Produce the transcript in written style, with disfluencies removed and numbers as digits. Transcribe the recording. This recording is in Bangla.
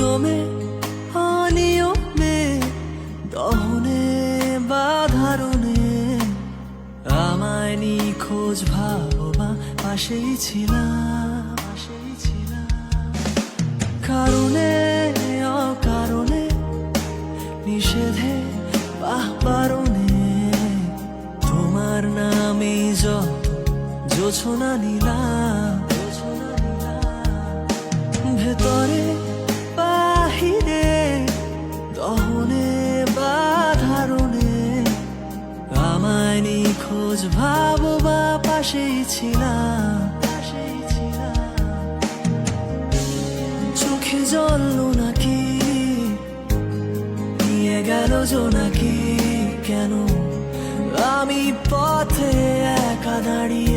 নিয়মে অনিয়মে, দহনে বা ধারণে আমায় নিখোঁজ ভাববা পাশেই ছিলাম। কারণে অকারণে, নিষেধে বা বারণে, তোমার নামে যত জোছনা নিলাম। ভেতরে বাহিরে, দহনে বা ধারণে আমায় নিখোঁজ ভাববা পাশেই ছিলাম। চোখে জল নাকি নিয়ে গেল জোনাকি, কেন আমি পথে একা দাঁড়িয়ে